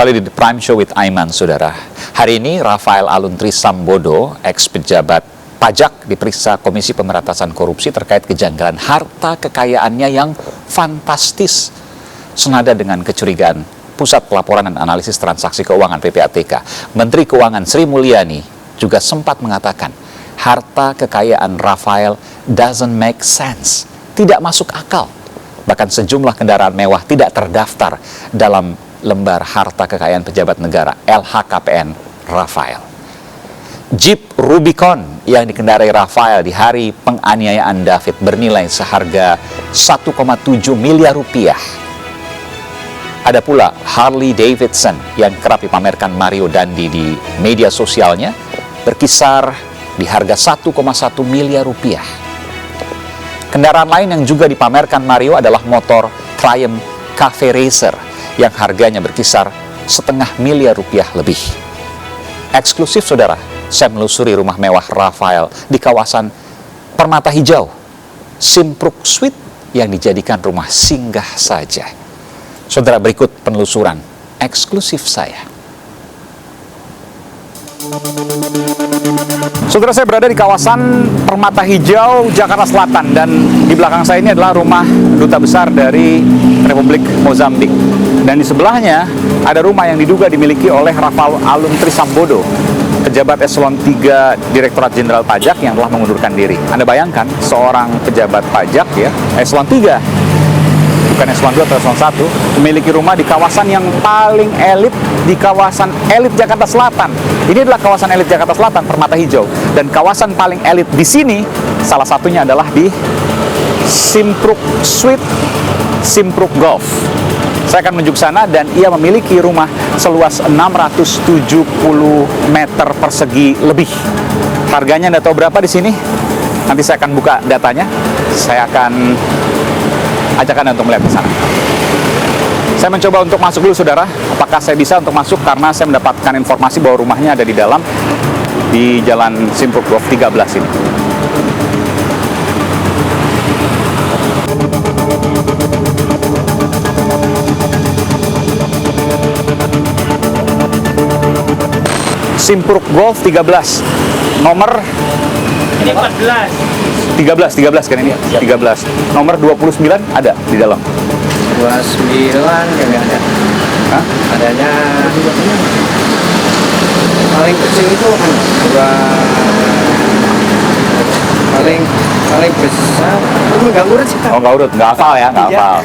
Kembali di The Prime Show with Aiman, saudara. Hari ini Rafael Alun Trisambodo, ex-pejabat pajak, diperiksa Komisi Pemberantasan Korupsi terkait kejanggalan harta kekayaannya yang fantastis, senada dengan kecurigaan Pusat Pelaporan dan Analisis Transaksi Keuangan (PPATK). Menteri Keuangan Sri Mulyani juga sempat mengatakan harta kekayaan Rafael doesn't make sense, tidak masuk akal. Bahkan sejumlah kendaraan mewah tidak terdaftar dalam lembar harta kekayaan pejabat negara LHKPN Rafael. Jeep Rubicon yang dikendarai Rafael di hari penganiayaan David bernilai seharga 1,7 miliar rupiah. Ada pula Harley Davidson yang kerap dipamerkan Mario Dandi di media sosialnya, berkisar di harga 1,1 miliar rupiah. Kendaraan lain yang juga dipamerkan Mario adalah motor Triumph Cafe Racer yang harganya berkisar 0,5 miliar rupiah lebih. Eksklusif, saudara, saya menelusuri rumah mewah Rafael di kawasan Permata Hijau, Simpruk Suite yang dijadikan rumah singgah saja. Saudara, berikut penelusuran eksklusif saya. Saudara, saya berada di kawasan Permata Hijau, Jakarta Selatan, dan di belakang saya ini adalah rumah duta besar dari Republik Mozambik. Dan di sebelahnya ada rumah yang diduga dimiliki oleh Rafael Alun Trisambodo, pejabat eselon 3 Direktorat Jenderal Pajak yang telah mengundurkan diri. Anda bayangkan seorang pejabat pajak ya, eselon 3, bukan eselon 2 atau eselon 1, memiliki rumah di kawasan yang paling elit, di kawasan elit Jakarta Selatan. Ini adalah kawasan elit Jakarta Selatan, Permata Hijau. Dan kawasan paling elit di sini, salah satunya adalah di Simpruk Suite, Simpruk Golf. Saya akan menuju ke sana, dan ia memiliki rumah seluas 670 meter persegi lebih. Harganya Anda tahu berapa di sini? Nanti saya akan buka datanya. Saya akan ajak Anda untuk melihat ke sana. Saya mencoba untuk masuk dulu, saudara. Apakah saya bisa untuk masuk? Karena saya mendapatkan informasi bahwa rumahnya ada di dalam, di Jalan Simpruk Golf 13 ini. Simpruk Golf 13, nomor ini 14. 13 kan ini? 13. Nomor 29 ada di dalam. 29 nggak ada. Hah? Adanya paling kecil itu kan paling besar. Nggak urut sih. Oh, nggak urut, nggak hafal ya, nggak hafal.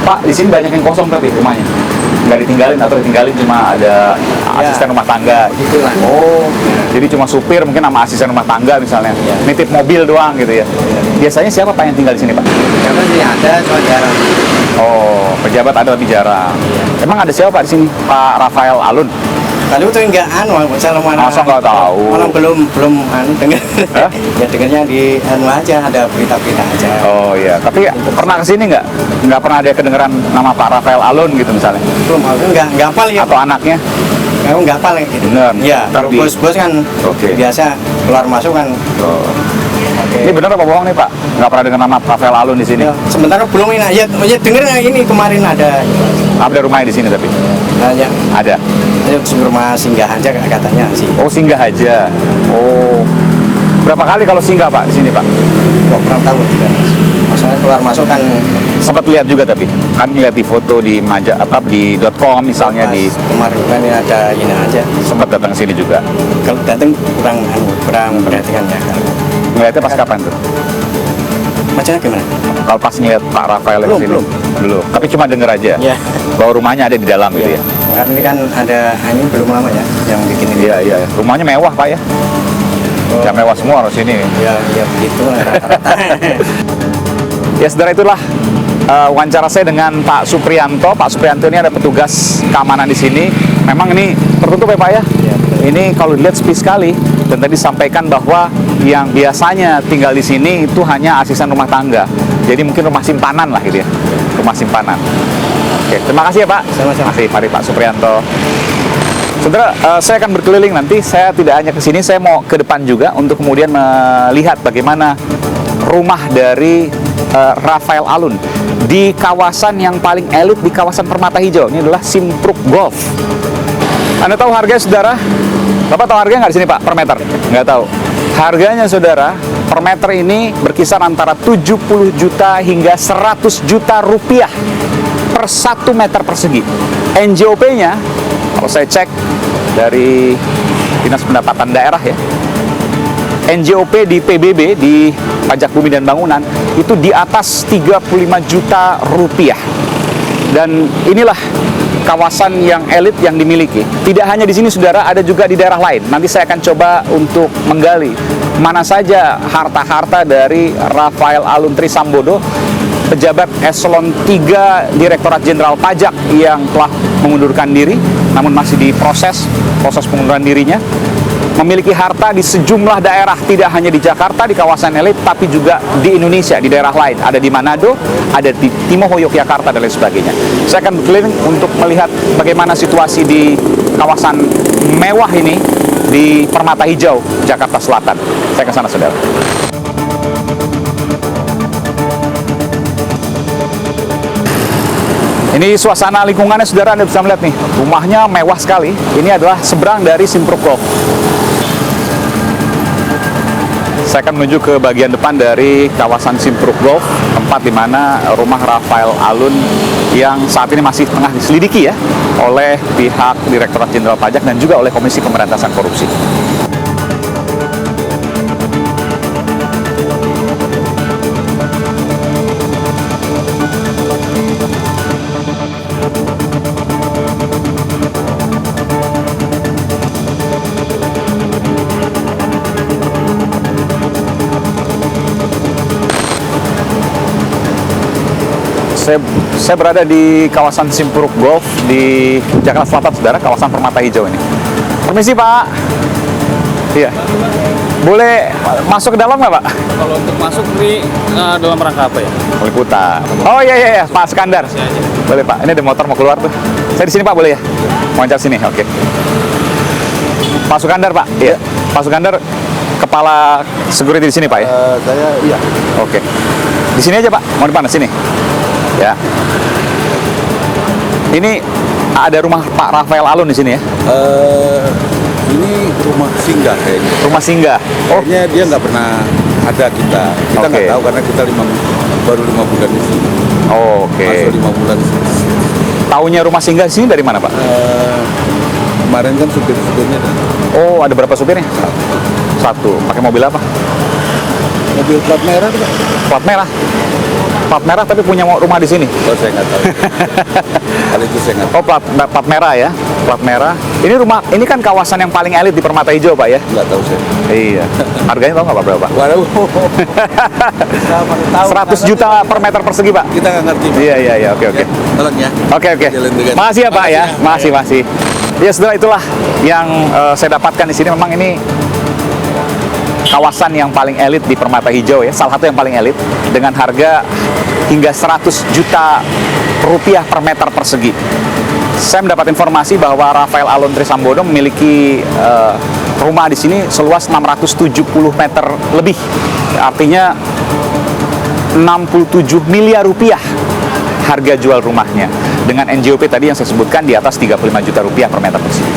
Pak, di sini banyak yang kosong tapi rumahnya nggak ditinggalin atau ditinggalin cuma ada asisten rumah tangga. Gitulah. Oh, jadi cuma supir mungkin sama asisten rumah tangga misalnya, nitip mobil doang gitu ya. Biasanya siapa Pak yang tinggal di sini, Pak? Siapa sih ada, cuma jarang. Oh, pejabat ada tapi jarang. Emang ada siapa Pak di sini? Pak Rafael Alun? Lalu itu enggak salah mana? Masa nggak tahu? Orang belum dengar. Ya dengarnya di aja, ada berita-berita aja. Oh iya, tapi pernah kesini nggak? Nggak pernah ada kedengeran nama Pak Rafael Alun gitu misalnya? Belum, enggak hafal ya. Atau anaknya? Nggak hafal gitu. Bener. Ya, Tapi bos-bos kan biasa keluar masuk kan. Oh. Ini bener apa bohong nih Pak? Nggak pernah dengar nama Rafael Alun di sini? Ya, sementara belum ini. Ya denger ini kemarin ada. Ada rumahnya di sini tapi? Ya. Ada. Rumah singgah aja katanya sih. Oh, singgah aja. Oh. Berapa kali kalau singgah Pak di sini Pak? Kok kurang tahu juga. Maksudnya keluar masuk kan sempat lihat juga tapi kan lihat di foto di di .com misalnya di kemarin kan ada ini aja. Sempat datang sini juga. Kalau datang kurang perhatikan ya. Ngeliatnya pas kapan tuh? Macamnya gimana? Kalau pas ngeliat Pak Rafael di sini? Belum. Tapi cuma denger aja. Ya. Bahwa rumahnya ada di dalam gitu ya. Karena ini kan ada ini belum lama ya yang bikin ini. Iya. Rumahnya mewah Pak ya. Oh. Ya mewah semua harus ini. Ya begitu rata-rata. Ya, saudara, itulah wawancara saya dengan Pak Suprianto. Pak Suprianto ini ada petugas keamanan di sini. Memang ini tertutup ya Pak ya? Ya, ini kalau dilihat sepi sekali. Dan tadi disampaikan bahwa yang biasanya tinggal di sini itu hanya asisten rumah tangga. Jadi mungkin rumah simpanan lah gitu ya. Rumah simpanan. Oke, terima kasih ya Pak. Sama-sama. Terima kasih, mari Pak Suprianto. Saudara, saya akan berkeliling nanti. Saya tidak hanya ke sini, saya mau ke depan juga untuk kemudian melihat bagaimana rumah dari Rafael Alun di kawasan yang paling elit di kawasan Permata Hijau. Ini adalah Simpruk Golf. Anda tahu harganya, saudara? Bapak tahu harganya nggak di sini, Pak, per meter? Nggak tahu. Harganya, saudara, per meter ini berkisar antara 70 juta hingga 100 juta rupiah per 1 meter persegi. NJOP-nya, kalau saya cek dari Dinas Pendapatan Daerah ya, NJOP di PBB, di Pajak Bumi dan Bangunan, itu di atas 35 juta rupiah. Dan inilah kawasan yang elit yang dimiliki. Tidak hanya di sini, saudara, ada juga di daerah lain. Nanti saya akan coba untuk menggali mana saja harta-harta dari Rafael Alun Trisambodo, pejabat eselon 3 Direktorat Jenderal Pajak yang telah mengundurkan diri, namun masih proses pengunduran dirinya. Memiliki harta di sejumlah daerah, tidak hanya di Jakarta, di kawasan elit, tapi juga di Indonesia, di daerah lain. Ada di Manado, ada di Timoho, Yogyakarta, dan lain sebagainya. Saya akan berkeliling untuk melihat bagaimana situasi di kawasan mewah ini di Permata Hijau, Jakarta Selatan. Saya ke sana, saudara. Ini suasana lingkungannya, saudara, Anda bisa melihat nih. Rumahnya mewah sekali. Ini adalah seberang dari Simpruk Golf. Saya akan menuju ke bagian depan dari kawasan Simpruk Golf, tempat di mana rumah Rafael Alun yang saat ini masih tengah diselidiki ya oleh pihak Direktorat Jenderal Pajak dan juga oleh Komisi Pemberantasan Korupsi. Saya berada di kawasan Simpruk Golf di Jakarta Selatan, saudara, kawasan Permata Hijau ini. Permisi, Pak. Iya. Boleh masuk ke dalam nggak, Pak? Kalau untuk masuk ini dalam rangka apa ya? Peliputan. Oh iya, Pak Skandar. Boleh, Pak. Ini ada motor mau keluar tuh. Saya di sini, Pak, boleh ya? Mau ncar sini, oke. Pak Sukandar, Pak. Iya. Pak Sukandar, kepala security di sini, Pak ya? Saya iya. Oke. Di sini aja, Pak. Mau depan, sini. Ya. Ini ada rumah Pak Rafael Alun di sini ya? Ini rumah singgah kayaknya. Rumah singgah. Oh, Kayaknya dia nggak pernah ada kita. Kita nggak Oke. tahu karena kita baru 5 bulan di sini. oke. Masuk 5 bulan. Taunya rumah singgah di sini dari mana, Pak? Kemarin kan supir-supirnya ada. Oh, ada berapa supirnya? Satu. Pakai mobil apa? Mobil plat merah tuh, Pak. Plat merah. Plat merah tapi punya rumah di sini. Oh, saya nggak tahu. Kali itu saya nggak tahu. Oh, plat merah ya. Plat merah. Ini rumah, ini kan kawasan yang paling elit di Permata Hijau, Pak ya? Nggak tahu saya. Iya. Harganya tahu nggak, Pak, berapa? Waduh. 100 juta per meter persegi, Pak. Kita nggak ngerti, Pak. Iya, oke. Ya, tolong ya. Oke. Jalan dengan- Makasih ya, Pak ya. Makasih Makasih. Ya, saudara, itulah yang saya dapatkan di sini. Memang ini kawasan yang paling elit di Permata Hijau ya, salah satu yang paling elit dengan harga hingga 100 juta rupiah per meter persegi. Saya mendapat informasi bahwa Rafael Alun Trisambodo memiliki rumah di sini seluas 670 meter lebih. Artinya 67 miliar rupiah harga jual rumahnya. Dengan NJOP tadi yang saya sebutkan di atas 35 juta rupiah per meter persegi.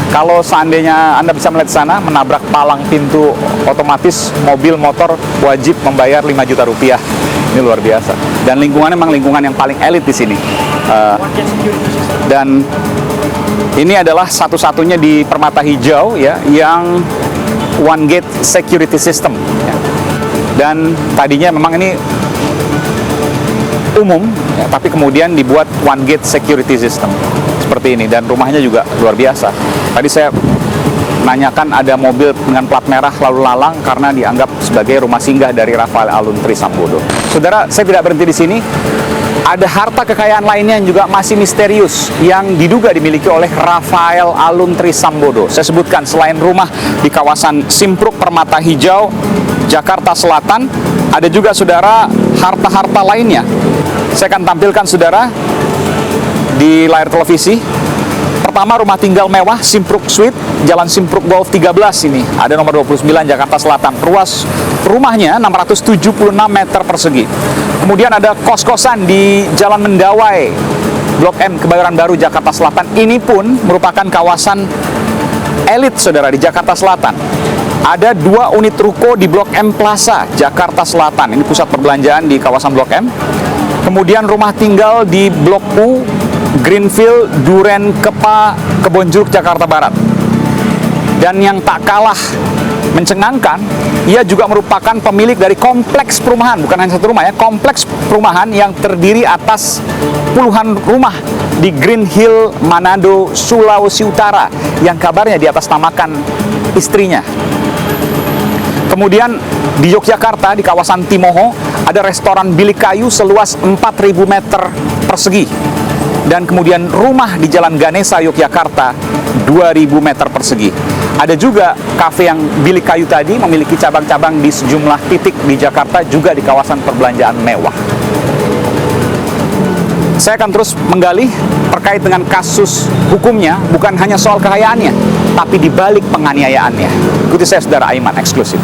Kalau seandainya Anda bisa melihat sana, menabrak palang pintu otomatis, mobil motor wajib membayar 5 juta rupiah. Ini luar biasa. Dan lingkungannya memang lingkungan yang paling elit di sini. Dan ini adalah satu-satunya di Permata Hijau ya, yang one gate security system. Ya. Dan tadinya memang ini umum, ya, tapi kemudian dibuat one gate security system seperti ini, dan rumahnya juga luar biasa. Tadi saya nanyakan ada mobil dengan plat merah lalu lalang karena dianggap sebagai rumah singgah dari Rafael Alun Trisambodo. Saudara, saya tidak berhenti di sini. Ada harta kekayaan lainnya yang juga masih misterius yang diduga dimiliki oleh Rafael Alun Trisambodo. Saya sebutkan, selain rumah di kawasan Simpruk Permata Hijau, Jakarta Selatan, ada juga, saudara, harta-harta lainnya. Saya akan tampilkan, saudara, di layar televisi. Pertama, rumah tinggal mewah Simpruk Suite, Jalan Simpruk Golf 13 ini. Ada nomor 29 Jakarta Selatan. Ruas rumahnya 676 meter persegi. Kemudian ada kos-kosan di Jalan Mendawai, Blok M Kebayoran Baru, Jakarta Selatan. Ini pun merupakan kawasan elit, saudara, di Jakarta Selatan. Ada 2 unit ruko di Blok M Plaza, Jakarta Selatan. Ini pusat perbelanjaan di kawasan Blok M. Kemudian rumah tinggal di Blok U, Greenfield, Duren, Kepa, Kebonjeruk, Jakarta Barat. Dan yang tak kalah mencengangkan, ia juga merupakan pemilik dari kompleks perumahan, bukan hanya satu rumah ya, kompleks perumahan yang terdiri atas puluhan rumah di Green Hill, Manado, Sulawesi Utara, yang kabarnya di atas namakan istrinya. Kemudian di Yogyakarta, di kawasan Timoho, ada restoran bilik kayu seluas 4.000 meter persegi. Dan kemudian rumah di Jalan Ganesa, Yogyakarta, 2.000 meter persegi. Ada juga kafe yang bilik kayu tadi memiliki cabang-cabang di sejumlah titik di Jakarta, juga di kawasan perbelanjaan mewah. Saya akan terus menggali terkait dengan kasus hukumnya, bukan hanya soal kekayaannya, tapi di balik penganiayaannya. Ikuti saya, saudara, Aiman eksklusif.